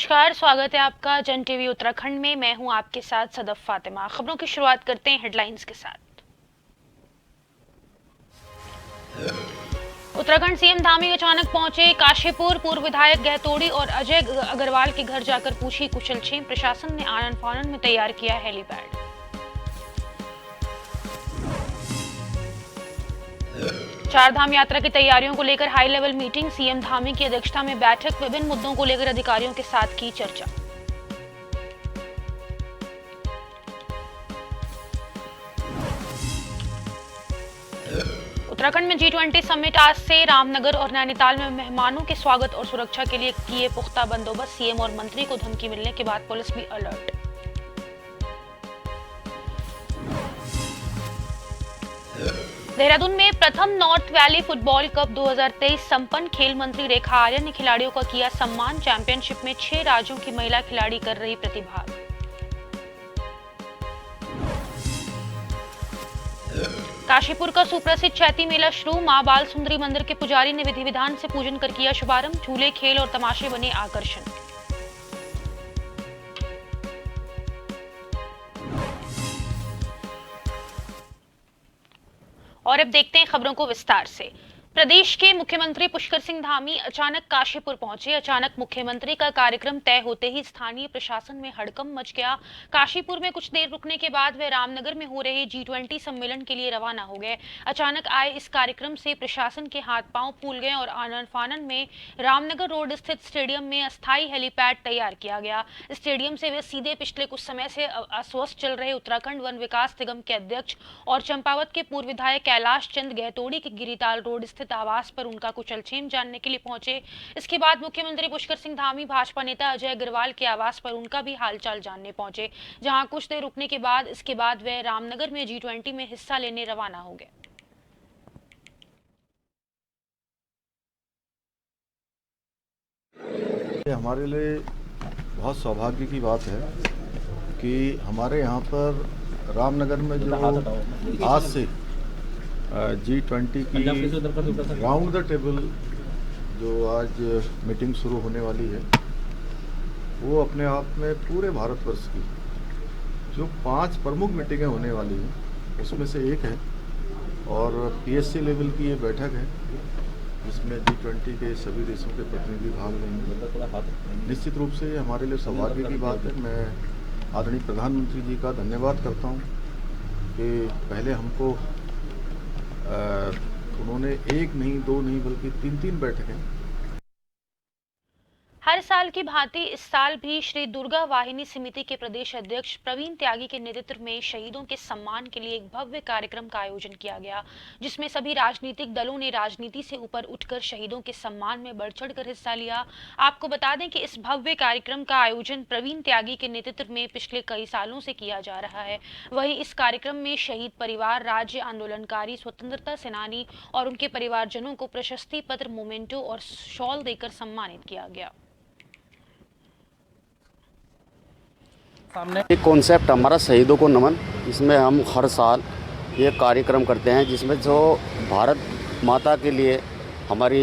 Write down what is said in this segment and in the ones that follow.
नमस्कार, स्वागत है आपका जन टीवी उत्तराखंड में। मैं हूं आपके साथ सदफ फातिमा। खबरों की शुरुआत करते हैं हेडलाइंस के साथ। उत्तराखंड सीएम धामी अचानक पहुंचे काशीपुर। पूर्व विधायक गहतोड़ी और अजय अग्रवाल के घर जाकर पूछी कुशलक्षेम। प्रशासन ने आनन फानन में तैयार किया हेलीपैड। चारधाम यात्रा की तैयारियों को लेकर high level meeting. CM Dhami की अध्यक्षता में बैठक। विभिन्न मुद्दों को लेकर अधिकारियों के साथ की चर्चा। उत्तराखंड में G20 समिट आज से। रामनगर और नैनीताल में मेहमानों के स्वागत और सुरक्षा के लिए किए पुख्ता बंदोबस्त। सीएम और मंत्री को धमकी मिलने के बाद पुलिस भी अलर्ट। देहरादून में प्रथम नॉर्थ वैली फुटबॉल कप 2023 संपन्न। खेल मंत्री रेखा आर्य ने खिलाड़ियों का किया सम्मान। चैंपियनशिप में 6 राज्यों की महिला खिलाड़ी कर रही प्रतिभाग। काशीपुर का सुप्रसिद्ध चैती मेला शुरू। मां बाल सुंदरी मंदिर के पुजारी ने विधि विधान से पूजन कर किया शुभारंभ। झूले, खेल और तमाशे बने आकर्षण। और अब देखते हैं खबरों को विस्तार से। प्रदेश के मुख्यमंत्री पुष्कर सिंह धामी अचानक काशीपुर पहुंचे। अचानक मुख्यमंत्री का कार्यक्रम तय होते ही स्थानीय प्रशासन में हड़कंप मच गया। काशीपुर में कुछ देर रुकने के बाद वे रामनगर में हो रहे G20 सम्मेलन के लिए रवाना हो गए। अचानक आए इस कार्यक्रम से प्रशासन के हाथ पांव फूल गए और आनन फानन में रामनगर रोड स्थित स्टेडियम में अस्थायी हेलीपैड तैयार किया गया। स्टेडियम से वे सीधे पिछले कुछ समय से अस्वस्थ चल रहे उत्तराखंड वन विकास निगम के अध्यक्ष और चंपावत के पूर्व विधायक कैलाश चंद गहतोड़ी के गिरिताल रोड स्थित आवास पर उनका कुशलक्षेम जानने के लिए पहुंचे। इसके बाद मुख्यमंत्री पुष्कर सिंह धामी भाजपा नेता अजय अग्रवाल के आवास पर उनका भी हालचाल जानने पहुंचे, जहां कुछ देर रुकने के बाद इसके बाद वे रामनगर में G20 में हिस्सा लेने रवाना हो गए। हमारे लिए बहुत सौभाग्य की बात है कि हमारे यहाँ पर रामनगर में जो आज से G20 की राउंड द टेबल जो आज मीटिंग शुरू होने वाली है, वो अपने आप में पूरे भारतवर्ष की जो 5 प्रमुख मीटिंगें होने वाली हैं उसमें से एक है। और PSC लेवल की ये बैठक है जिसमें G20 के सभी देशों के प्रतिनिधि भाग लेंगे। निश्चित रूप से हमारे लिए सौभाग्य की बात है। मैं आदरणीय प्रधानमंत्री जी का धन्यवाद करता हूँ कि पहले हमको उन्होंने 1 नहीं 2 नहीं बल्कि 3 बैठकें। हर साल की भांति इस साल भी श्री दुर्गा वाहिनी समिति के प्रदेश अध्यक्ष प्रवीण त्यागी के नेतृत्व में शहीदों के सम्मान के लिए एक भव्य कार्यक्रम का आयोजन किया गया, जिसमें सभी राजनीतिक दलों ने राजनीति से ऊपर उठकर शहीदों के सम्मान में बढ़ चढ़कर हिस्सा लिया। आपको बता दें कि इस भव्य कार्यक्रम का आयोजन प्रवीण त्यागी के नेतृत्व में पिछले कई सालों से किया जा रहा है। वहीं इस कार्यक्रम में शहीद परिवार, राज्य आंदोलनकारी, स्वतंत्रता सेनानी और उनके परिवारजनों को प्रशस्ति पत्र, मोमेंटो और शॉल देकर सम्मानित किया गया। एक कॉन्सेप्ट हमारा शहीदों को नमन, इसमें हम हर साल ये कार्यक्रम करते हैं जिसमें जो भारत माता के लिए हमारी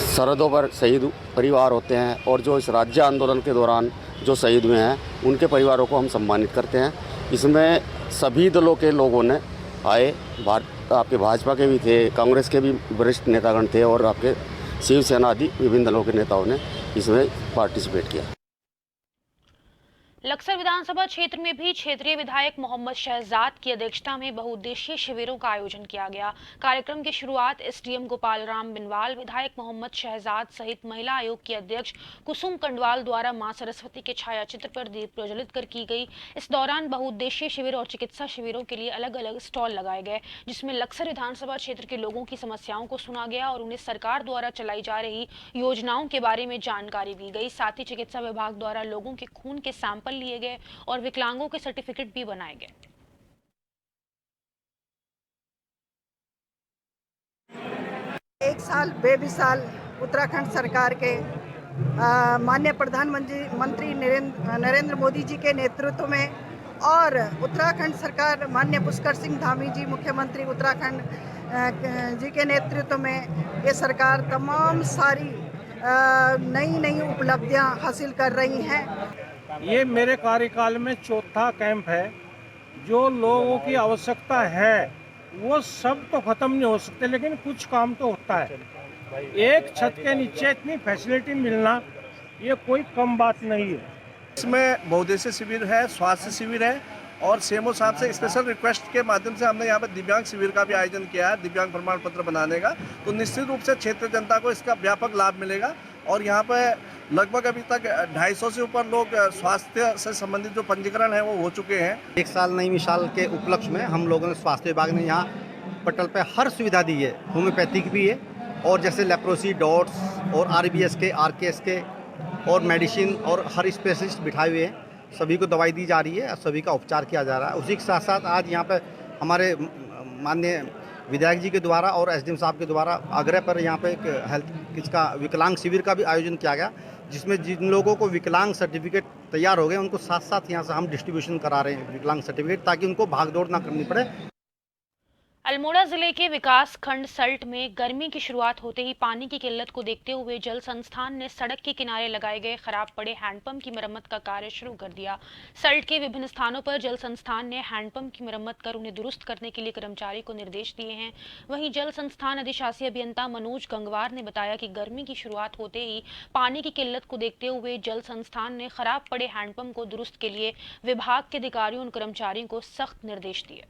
सरहदों पर शहीद परिवार होते हैं और जो इस राज्य आंदोलन के दौरान जो शहीद हुए हैं उनके परिवारों को हम सम्मानित करते हैं। इसमें सभी दलों के लोगों ने आए, आपके भाजपा के भी थे, कांग्रेस के भी वरिष्ठ नेतागण थे और आपके शिवसेना आदि विभिन्न दलों के नेताओं ने इसमें पार्टिसिपेट किया। लक्सर विधानसभा क्षेत्र में भी क्षेत्रीय विधायक मोहम्मद शहजाद की अध्यक्षता में बहुउद्देशीय शिविरों का आयोजन किया गया। कार्यक्रम की शुरुआत SDM गोपाल राम बिनवाल, विधायक मोहम्मद शहजाद सहित महिला आयोग की अध्यक्ष कुसुम कंडवाल द्वारा मां सरस्वती के छायाचित्र पर दीप प्रज्वलित कर की गई। इस दौरान बहुउद्देशीय शिविर और चिकित्सा शिविरों के लिए अलग अलग स्टॉल लगाए गए, जिसमें लक्सर विधानसभा क्षेत्र के लोगों की समस्याओं को सुना गया और उन्हें सरकार द्वारा चलाई जा रही योजनाओं के बारे में जानकारी दी गई। साथ ही चिकित्सा विभाग द्वारा लोगों के खून के सैंपल लिए गए और विकलांगों के सर्टिफिकेट भी बनाए गए। एक साल बेमिसाल उत्तराखंड सरकार के माननीय प्रधानमंत्री नरेंद्र मोदी जी के नेतृत्व में और उत्तराखंड सरकार माननीय पुष्कर सिंह धामी जी मुख्यमंत्री उत्तराखंड जी के नेतृत्व में ये सरकार तमाम सारी नई नई उपलब्धियां हासिल कर रही हैं। ये मेरे कार्यकाल में चौथा कैंप है। जो लोगों की आवश्यकता है वो सब तो खत्म नहीं हो सकते, लेकिन कुछ काम तो होता है। एक छत के नीचे इतनी फैसिलिटी मिलना ये कोई कम बात नहीं है। इसमें बहुउद्देशीय शिविर है, स्वास्थ्य शिविर है और सीएमओ साहब से स्पेशल रिक्वेस्ट के माध्यम से हमने यहाँ पर दिव्यांग शिविर का भी आयोजन किया है, दिव्यांग प्रमाण पत्र बनाने का। तो निश्चित रूप से क्षेत्रीय जनता को इसका व्यापक लाभ मिलेगा और यहाँ पर लगभग अभी तक 250 से ऊपर लोग स्वास्थ्य से संबंधित जो पंजीकरण है वो हो चुके हैं। एक साल नई मिसाल के उपलक्ष्य में हम लोगों ने स्वास्थ्य विभाग ने यहाँ पटल पे हर सुविधा दी है। होम्योपैथिक भी है और जैसे लेप्रोसी डॉट्स और आरबीएस के, आरकेएस के और मेडिसिन और हर स्पेशलिस्ट बिठाए हुए हैं। सभी को दवाई दी जा रही है और सभी का उपचार किया जा रहा है। उसी के साथ साथ आज यहाँ पे हमारे माननीय विधायक जी के द्वारा और एसडीएम साहब के द्वारा आग्रह पर यहाँ पे एक हेल्थ इसका विकलांग शिविर का भी आयोजन किया गया, जिसमें जिन लोगों को विकलांग सर्टिफिकेट तैयार हो गए उनको साथ साथ यहाँ से हम डिस्ट्रीब्यूशन करा रहे हैं विकलांग सर्टिफिकेट, ताकि उनको भागदौड़ ना करनी पड़े। अल्मोड़ा जिले के विकास खंड सल्ट में गर्मी की शुरुआत होते ही पानी की किल्लत को देखते हुए जल संस्थान ने सड़क के किनारे लगाए गए खराब पड़े हैंडपंप की मरम्मत का कार्य शुरू कर दिया। सल्ट के विभिन्न स्थानों पर जल संस्थान ने हैंडपंप की मरम्मत कर उन्हें दुरुस्त करने के लिए कर्मचारी को निर्देश दिए हैं। वहीं जल संस्थान अधिशासी अभियंता मनोज गंगवार ने बताया कि गर्मी की शुरुआत होते ही पानी की किल्लत को देखते हुए जल संस्थान ने खराब पड़े हैंडपंप को दुरुस्त के लिए विभाग के अधिकारियों और कर्मचारियों को सख्त निर्देश दिए।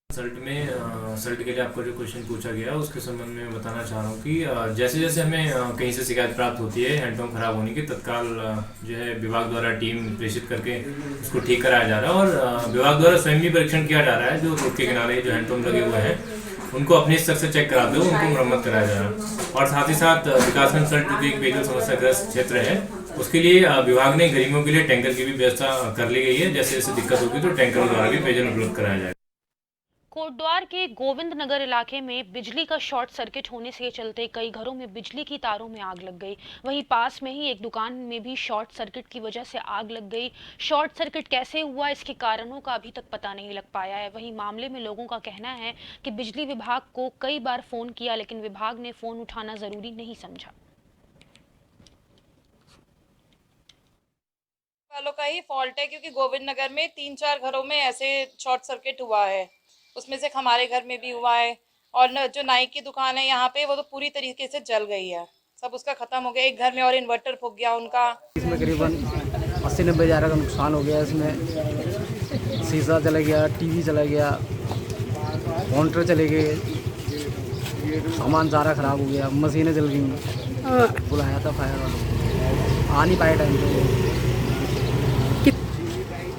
सल्ट के लिए आपको जो क्वेश्चन पूछा गया उसके संबंध में बताना चाह रहा हूँ कि जैसे जैसे हमें कहीं से शिकायत प्राप्त होती है हैंडपंप खराब होने की, तत्काल जो है विभाग द्वारा टीम प्रेषित करके उसको ठीक कराया जा रहा है और विभाग द्वारा स्वयं भी परीक्षण किया जा रहा है। जो रोड के किनारे जो हैंडपंप लगे हुए हैं उनको अपने स्तर से चेक कराते हुए उनको मरम्मत कराया जा रहा है। और साथ ही साथ विकासखंड सल्ट जो कि एक पेयजल समस्याग्रस्त क्षेत्र है उसके लिए विभाग ने गरीबों के लिए टैंकर की भी व्यवस्था कर ली गई है। जैसे जैसे दिक्कत होगी तो टैंकरों द्वारा भी पेयजल उपलब्ध कराया जाएगा। कोटद्वार के गोविंद नगर इलाके में बिजली का शॉर्ट सर्किट होने से चलते कई घरों में बिजली की तारों में आग लग गई। वहीं पास में ही एक दुकान में भी शॉर्ट सर्किट की वजह से आग लग गई। शॉर्ट सर्किट कैसे हुआ इसके कारणों का अभी तक पता नहीं लग पाया है। वहीं मामले में लोगों का कहना है कि बिजली विभाग को कई बार फोन किया लेकिन विभाग ने फोन उठाना जरूरी नहीं समझा। वालों का ही फॉल्ट है क्योंकि गोविंद नगर में 3-4 घरों में ऐसे शॉर्ट सर्किट हुआ है, उसमें से हमारे घर में भी हुआ है। और जो नाई की दुकान है यहाँ पे वो तो पूरी तरीके से जल गई है, सब उसका खत्म हो गया। एक घर में और इन्वर्टर फूक गया उनका। इसमें करीबन 80-90 हज़ार का नुकसान हो गया। इसमें शीशा चला गया, टीवी चला गया, काउंटर चले गए, सामान सारा ख़राब हो गया, मशीनें जल गई। बुलाया था फायर वालों, आ नहीं पाए टाइम पे,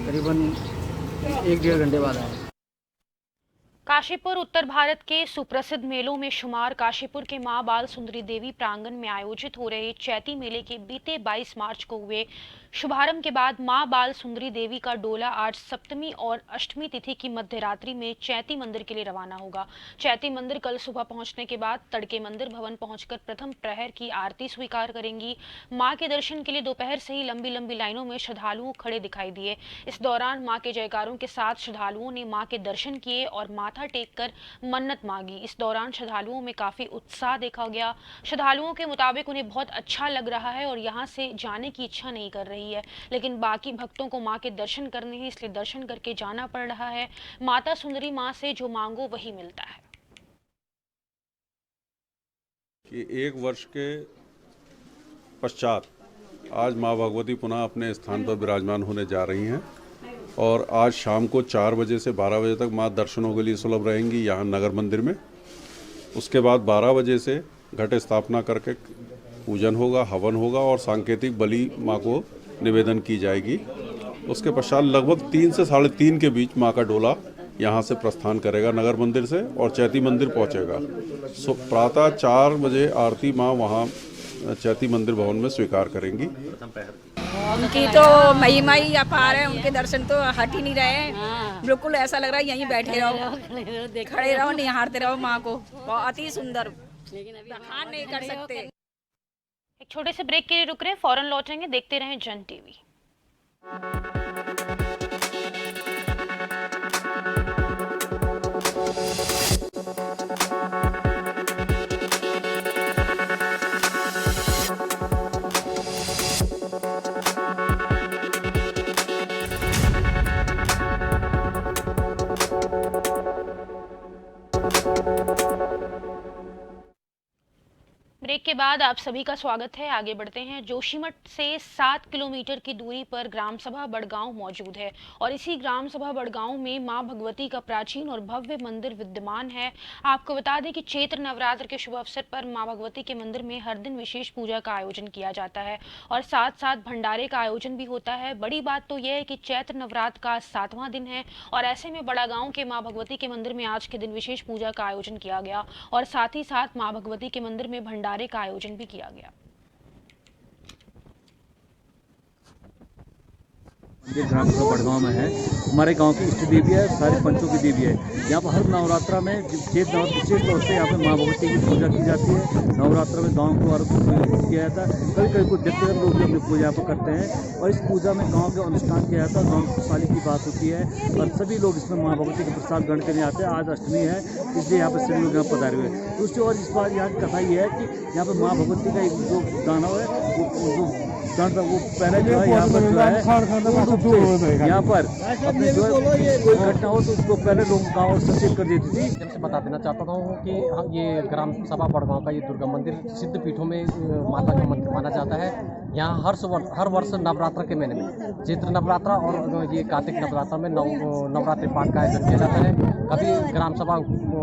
करीबन 1-1.5 घंटे बाद आए। काशीपुर उत्तर भारत के सुप्रसिद्ध मेलों में शुमार काशीपुर के मां बाल सुंदरी देवी प्रांगण में आयोजित हो रहे चैती मेले के बीते 22 मार्च को हुए शुभारंभ के बाद मां बाल सुंदरी देवी का डोला आज सप्तमी और अष्टमी तिथि की मध्यरात्रि में चैती मंदिर के लिए रवाना होगा। चैती मंदिर कल सुबह पहुंचने के बाद तड़के मंदिर भवन पहुंचकर प्रथम प्रहर की आरती स्वीकार करेंगी। मां के दर्शन के लिए दोपहर से ही लंबी लंबी लाइनों में श्रद्धालुओं खड़े दिखाई दिए। इस दौरान मां के जयकारों के साथ श्रद्धालुओं ने मां के दर्शन किए और माथा टेक कर मन्नत मांगी। इस दौरान श्रद्धालुओं में काफी उत्साह देखा गया। श्रद्धालुओं के मुताबिक उन्हें बहुत अच्छा लग रहा है और यहाँ से जाने की इच्छा नहीं कर रही है, लेकिन बाकी भक्तों को मां के दर्शन करने हैं, इसलिए दर्शन करके जाना पड़ रहा है। माता सुंदरी मां से जो मांगो वही मिलता है। कि 1 वर्ष के पश्चात आज मां भगवती पुनः अपने स्थान पर विराजमान होने जा रही हैं और आज शाम को 4 बजे से 12 बजे तक मां दर्शनों के लिए सुलभ रहेंगी यहाँ नगर मंदिर में। उसके बाद 12 बजे से घट स्थापना करके पूजन होगा, हवन होगा और सांकेतिक बलि मां को निवेदन की जाएगी। उसके पश्चात लगभग 3 से 3:30 के बीच मां का डोला यहाँ से प्रस्थान करेगा नगर मंदिर से और चैती मंदिर पहुँचेगा। प्रातः 4 बजे आरती मां वहाँ चैती मंदिर भवन में स्वीकार करेंगी। उनकी तो महिमा ही अपार है, उनके दर्शन तो हट ही नहीं रहे हैं। बिल्कुल ऐसा लग रहा है यहीं बैठे रहो, खड़े रहो, निहारते रहो माँ को। बहुत ही सुंदर, बखान नहीं कर सकते। एक छोटे से ब्रेक के लिए रुक रहे हैं, फौरन लौटेंगे। देखते रहें जन टीवी। के बाद आप सभी का स्वागत है। आगे बढ़ते हैं। जोशीमठ से 7 किलोमीटर की दूरी पर ग्राम सभा बड़गांव मौजूद है और इसी ग्राम सभा बड़गांव में मां भगवती का प्राचीन और भव्य मंदिर विद्यमान है। आपको बता दें कि चैत्र नवरात्र के शुभ अवसर पर मां भगवती के मंदिर में हर दिन विशेष पूजा का आयोजन किया जाता है और साथ साथ भंडारे का आयोजन भी होता है। बड़ी बात तो यह है कि चैत्र नवरात्र का 7वां दिन है और ऐसे में बड़गांव के मां भगवती के मंदिर में आज के दिन विशेष पूजा का आयोजन किया गया और साथ ही साथ मां भगवती के मंदिर में भंडारे का आयोजन भी किया गया। ये ग्राम सभा बड़गांव में है, हमारे गांव की इष्ट देवी है, सारे पंचों की देवी है। यहाँ पर हर नवरात्रा में चैत नवरात्र विशेष तौर से यहाँ पे माँ भगवती की पूजा की जाती है। नवरात्रा में गांव को आरोप किया जाता है। कभी कभी कुछ व्यक्तिगत लोग भी अपनी पूजा यहाँ पर करते हैं और इस पूजा में गाँव का अनुष्ठान किया जाता है। गाँव की खुशहाली की बात होती है और सभी लोग इसमें माँ भगवती का प्रसाद ग्रहण करने आते हैं। आज अष्टमी है, इसलिए यहाँ पर सभी लोग यहाँ पधारे हुए हैं। दूसरी और इस बार यहाँ की कथा ये है कि यहाँ पर माँ भगवती का एक जो दानव है वो पहले जो है यहाँ पर जो है यहाँ पर अपने जो है कोई घटना हो तो उसको पहले लोग गाँव सूचित कर देती थी। जब से बता देना चाहता हूँ कि ये ग्राम सभा बड़गांव का ये दुर्गा मंदिर सिद्ध पीठों में माता का मंदिर माना जाता है। यहाँ हर वर्ष नवरात्र के महीने में चैत्र नवरात्र और ये कार्तिक नवरात्र में नवरात्रि पाठ का आयोजन किया जाता है। कभी ग्राम सभा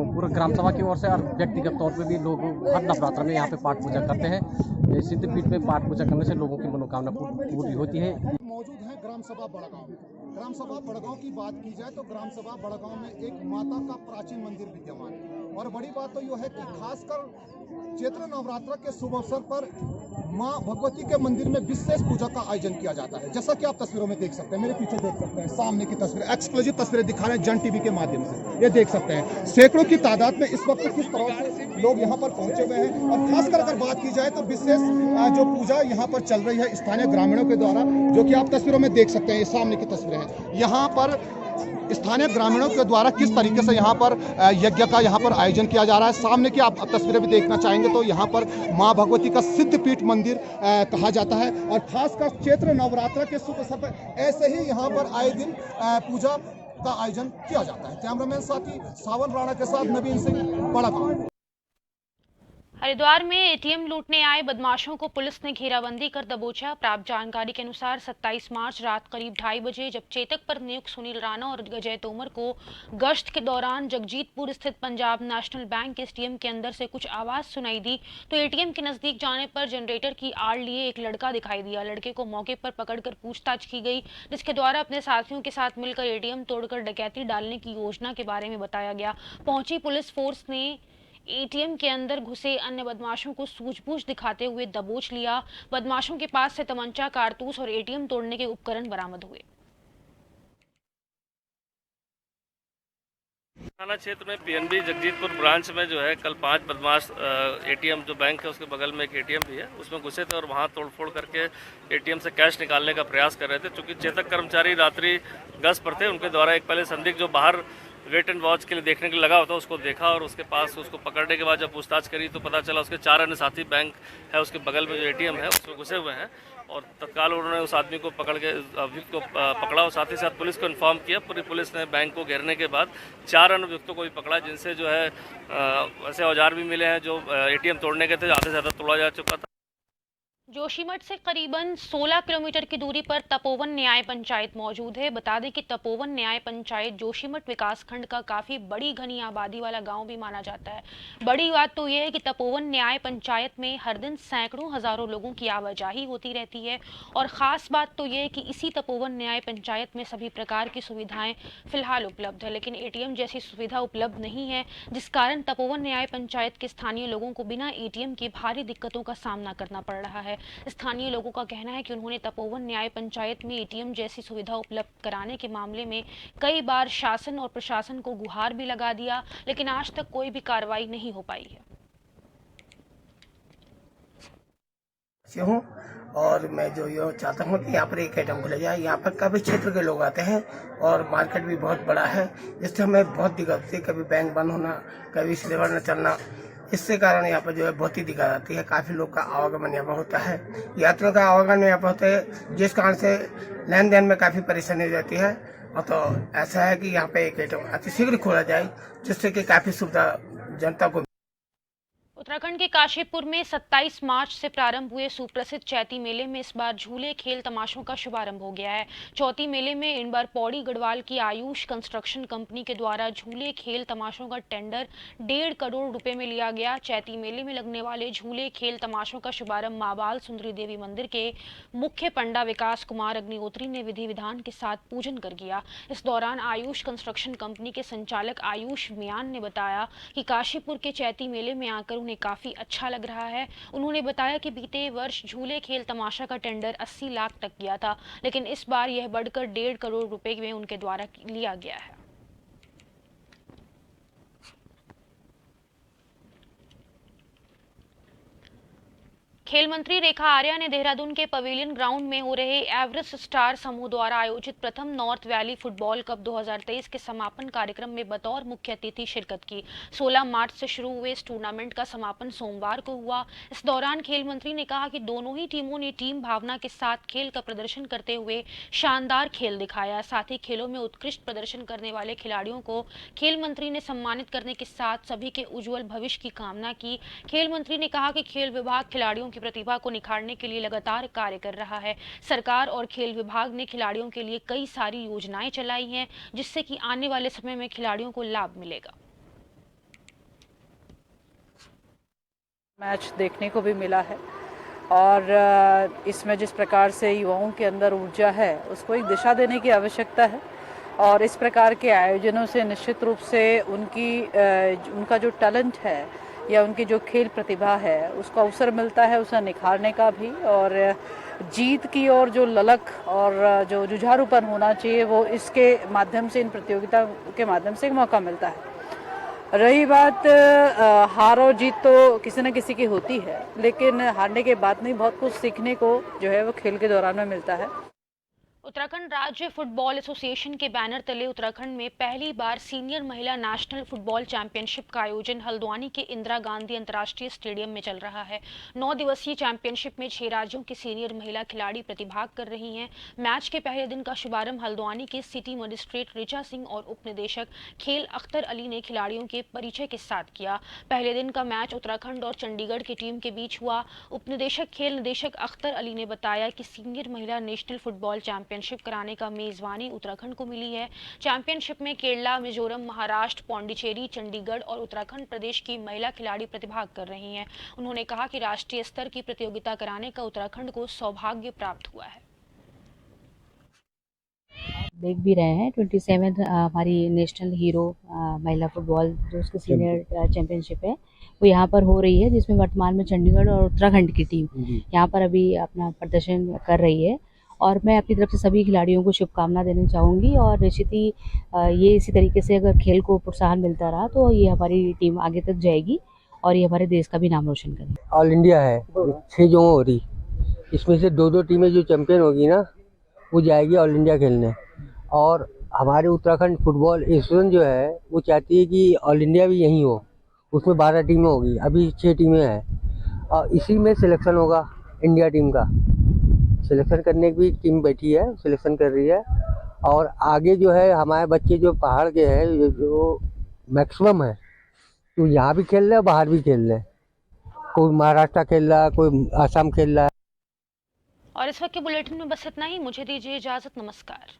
पूरे ग्राम सभा की ओर से और व्यक्तिगत तौर पर भी लोग हर नवरात्र में यहाँ पे पाठ पूजा करते हैं। सिद्ध पीठ में पाठ पूजा करने से लोगों की मनोकामना पूरी होती है। मौजूद है ग्राम सभा बड़गांव। ग्राम सभा बड़गांव की बात की जाए तो ग्राम सभा बड़गांव में एक माता का प्राचीन मंदिर विद्यमान है और बड़ी बात तो यह है कि खासकर चैत्र नवरात्र के शुभ अवसर पर मां भगवती के मंदिर में विशेष पूजा का आयोजन किया जाता है। जैसा कि आप तस्वीरों में देख सकते हैं, मेरे पीछे देख सकते हैं, सामने की तस्वीर एक्सक्लूसिव तस्वीरें दिखा रहे हैं जन टीवी के माध्यम से। ये देख सकते हैं सैकड़ों की तादाद में इस वक्त किस तरह से लोग यहाँ पर पहुंचे हुए हैं और खासकर अगर बात की जाए तो विशेष जो पूजा यहाँ पर चल रही है स्थानीय ग्रामीणों के द्वारा, जो कि आप तस्वीरों में देख सकते हैं। ये सामने की तस्वीरें हैं। यहाँ पर स्थानीय ग्रामीणों के द्वारा किस तरीके से यहाँ पर यज्ञ का यहाँ पर आयोजन किया जा रहा है। सामने की आप तस्वीरें भी देखना चाहेंगे तो यहाँ पर मां भगवती का सिद्ध पीठ मंदिर कहा जाता है और खासकर चैत्र नवरात्र के शुभ अवसर पर ऐसे ही यहाँ पर आए दिन पूजा का आयोजन किया जाता है। कैमरामैन साथी सावन राणा के साथ नवीन सिंह, बड़गांव। हरिद्वार में एटीएम लूटने आए बदमाशों को पुलिस ने घेराबंदी कर दबोचा। प्राप्त जानकारी के अनुसार 27 मार्च रात करीब 2:30 बजे जब चेतक पर नियुक्त सुनील राणा और अजय तोमर को गश्त के दौरान जगजीतपुर स्थित पंजाब नेशनल बैंक के एटीएम के अंदर से कुछ आवाज सुनाई दी तो एटीएम के नजदीक जाने पर जनरेटर की आड़ लिए एक लड़का दिखाई दिया। लड़के को मौके पर पकड़कर पूछताछ की गई, जिसके द्वारा अपने साथियों के साथ मिलकर एटीएम तोड़कर डकैती डालने की योजना के बारे में बताया गया। पहुंची पुलिस फोर्स ने एटीएम के अंदर घुसे अन्य बदमाशों को सूझबूझ दिखाते हुए दबोच लिया। बदमाशों के पास से तमंचा, कारतूस और एटीएम तोड़ने के उपकरण बरामद हुए। थाना क्षेत्र में पीएनबी जगजीतपुर ब्रांच में जो है कल 5 बदमाश एटीएम जो बैंक है उसके बगल में एक एटीएम भी है उसमें घुसे थे और वहां तोड़फोड़ करके एटीएम से कैश निकालने का प्रयास कर रहे थे। चूंकि चेतक कर्मचारी रात्रि गश्त पर थे, उनके द्वारा एक पहले संदिग्ध जो बाहर वेट एंड वॉच के लिए देखने के लिए लगा होता उसको देखा और उसके पास उसको पकड़ने के बाद जब पूछताछ करी तो पता चला उसके 4 अन्य साथी बैंक है उसके बगल में जो एटीएम है उसमें घुसे हुए हैं और तत्काल उन्होंने उस आदमी को पकड़ के अभियुक्त को पकड़ा और साथ ही साथ पुलिस को इन्फॉर्म किया। पूरी पुलिस ने बैंक को घेरने के बाद 4 अन्य अभियुक्तों को भी पकड़ा, जिनसे जो है ऐसे औजार भी मिले हैं जो एटीएम तोड़ने के थे, आधे से ज़्यादा तोड़ा जा चुका था। जोशीमठ से करीबन 16 किलोमीटर की दूरी पर तपोवन न्याय पंचायत मौजूद है। बता दें कि तपोवन न्याय पंचायत जोशीमठ विकासखंड का काफी बड़ी घनी आबादी वाला गांव भी माना जाता है। बड़ी बात तो यह है कि तपोवन न्याय पंचायत में हर दिन सैकड़ों हजारों लोगों की आवाजाही होती रहती है और खास बात तो यह है कि इसी तपोवन न्याय पंचायत में सभी प्रकार की सुविधाएं फिलहाल उपलब्ध है, लेकिन एटीएम जैसी सुविधा उपलब्ध नहीं है, जिस कारण तपोवन न्याय पंचायत के स्थानीय लोगों को बिना एटीएम के भारी दिक्कतों का सामना करना पड़ रहा है। स्थानीय लोगों का कहना है कि उन्होंने तपोवन न्याय पंचायत में एटीएम जैसी सुविधा उपलब्ध कराने के मामले में कई बार शासन और प्रशासन को गुहार भी लगा दिया, लेकिन आज तक कोई भी कार्रवाई नहीं हो पाई है। हूँ और मैं जो ये चाहता हूँ कि यहाँ पर एक एटीएम खुला जाए। यहाँ पर काफी क्षेत्र के लोग आते हैं और मार्केट भी बहुत बड़ा है, जिससे हमें बहुत दिक्कत होती है। कभी बैंक बंद होना, कभी सिलेवर न चलना, इससे कारण यहाँ पर जो है बहुत ही दिक्कत आती है। काफी लोग का आवागमन यहाँ पर होता है, यात्रियों का आवागमन यहाँ पर होता है, जिस कारण से लेन देन में काफी परेशानी हो जाती है। और तो ऐसा है कि यहाँ पे एक एटीएम अतिशीघ्र खोला जाए, जिससे कि काफी सुविधा जनता को। उत्तराखंड के काशीपुर में 27 मार्च से प्रारंभ हुए सुप्रसिद्ध चैती मेले में इस बार झूले खेल तमाशों का शुभारंभ हो गया है। चौथी मेले में इन बार पौड़ी गढ़वाल की आयुष कंस्ट्रक्शन कंपनी के द्वारा झूले खेल तमाशों का टेंडर 1.5 करोड़ रुपए में लिया गया। चैती मेले में लगने वाले झूले खेल तमाशों का शुभारंभ मां बाल सुंदरी देवी मंदिर के मुख्य पंडा विकास कुमार अग्निहोत्री ने विधि विधान के साथ पूजन कर किया। इस दौरान आयुष कंस्ट्रक्शन कंपनी के संचालक आयुष मियान ने बताया कि काशीपुर के चैती मेले में आकर काफी अच्छा लग रहा है। उन्होंने बताया कि बीते वर्ष झूले खेल तमाशा का टेंडर 80 लाख तक किया था, लेकिन इस बार यह बढ़कर 1.5 करोड़ रुपए में उनके द्वारा लिया गया है। खेल मंत्री रेखा आर्या ने देहरादून के पवेलियन ग्राउंड में हो रहे एवरेस्ट स्टार समूह द्वारा आयोजित प्रथम नॉर्थ वैली फुटबॉल कप 2023 के समापन कार्यक्रम में बतौर मुख्य अतिथि शिरकत की। 16 मार्च से शुरू हुए इस टूर्नामेंट का समापन सोमवार को हुआ। इस दौरान खेल मंत्री ने कहा कि दोनों ही टीमों ने टीम भावना के साथ खेल का प्रदर्शन करते हुए शानदार खेल दिखाया। साथ ही खेलों में उत्कृष्ट प्रदर्शन करने वाले खिलाड़ियों को खेल मंत्री ने सम्मानित करने के साथ सभी के उज्जवल भविष्य की कामना की। खेल मंत्री ने कहा कि खेल विभाग खिलाड़ियों प्रतिभा को निखारने के लिए लगातार कार्य कर रहा है। सरकार और खेल विभाग ने खिलाड़ियों के लिए कई सारी योजनाएं चलाई हैं, जिससे कि आने वाले समय में खिलाड़ियों को लाभ मिलेगा। मैच देखने को भी मिला है और इसमें जिस प्रकार से युवाओं के अंदर ऊर्जा है उसको एक दिशा देने की आवश्यकता है और इस प्रकार के आयोजनों से निश्चित रूप से उनका जो टैलेंट है या उनकी जो खेल प्रतिभा है उसको अवसर मिलता है उसे निखारने का भी, और जीत की और जो ललक और जो जुझारूपन होना चाहिए वो इसके माध्यम से, इन प्रतियोगिता के माध्यम से एक मौका मिलता है। रही बात हार और जीत तो किसी न किसी की होती है, लेकिन हारने के बाद नहीं, बहुत कुछ सीखने को जो है वो खेल के दौरान में मिलता है। उत्तराखंड राज्य फुटबॉल एसोसिएशन के बैनर तले उत्तराखंड में पहली बार सीनियर महिला नेशनल फुटबॉल चैंपियनशिप का आयोजन हल्द्वानी के इंदिरा गांधी अंतर्राष्ट्रीय स्टेडियम में चल रहा है। 9 दिवसीय चैंपियनशिप में 6 राज्यों की सीनियर महिला खिलाड़ी प्रतिभाग कर रही हैं। मैच के पहले दिन का शुभारंभ हल्द्वानी के सिटी मजिस्ट्रेट ऋचा सिंह और उप निदेशक खेल अख्तर अली ने खिलाड़ियों के परिचय के साथ किया। पहले दिन का मैच उत्तराखंड और चंडीगढ़ की टीम के बीच हुआ। उप निदेशक खेल निदेशक अख्तर अली ने बताया कि सीनियर महिला नेशनल फुटबॉल चैंपियनशिप कराने का मेजबानी उत्तराखंड को मिली है। चैंपियनशिप में केरला, मिजोरम, महाराष्ट्र, पौंडीचेरी, चंडीगढ़ और उत्तराखंड प्रदेश की महिला खिलाड़ी प्रतिभाग कर रही हैं। उन्होंने कहा कि राष्ट्रीय स्तर की प्रतियोगिता कराने का उत्तराखंड को सौभाग्य प्राप्त हुआ है। देख भी रहे हैं 27 हमारी नेशनल हीरो महिला फुटबॉल जो उसकी सीनियर चैंपियनशिप है वो यहाँ पर हो रही है, जिसमें वर्तमान में चंडीगढ़ और उत्तराखंड की टीम यहाँ पर अभी अपना प्रदर्शन कर रही है और मैं अपनी तरफ से सभी खिलाड़ियों को शुभकामना देना चाहूँगी और निश्चित ही ये इसी तरीके से अगर खेल को प्रोत्साहन मिलता रहा तो ये हमारी टीम आगे तक जाएगी और ये हमारे देश का भी नाम रोशन करेगी। ऑल इंडिया है 6 जगह हो रही, इसमें से 2-2 टीमें जो चैंपियन होगी ना वो जाएगी ऑल इंडिया खेलने, और हमारे उत्तराखंड फुटबॉल एसोसिएशन जो है वो चाहती है कि ऑल इंडिया भी यहीं हो, उसमें 12 टीमें होगी, अभी 6 टीमें हैं और इसी में सिलेक्शन होगा इंडिया टीम का। सिलेक्शन करने की भी टीम बैठी है, सिलेक्शन कर रही है और आगे जो है हमारे बच्चे जो पहाड़ के हैं जो मैक्सिमम है तो यहाँ भी खेल रहे हैं, बाहर भी खेल रहे हैं, कोई महाराष्ट्र खेल रहा है, कोई आसाम खेल रहा है। और इस वक्त के बुलेटिन में बस इतना ही। मुझे दीजिए इजाजत। नमस्कार।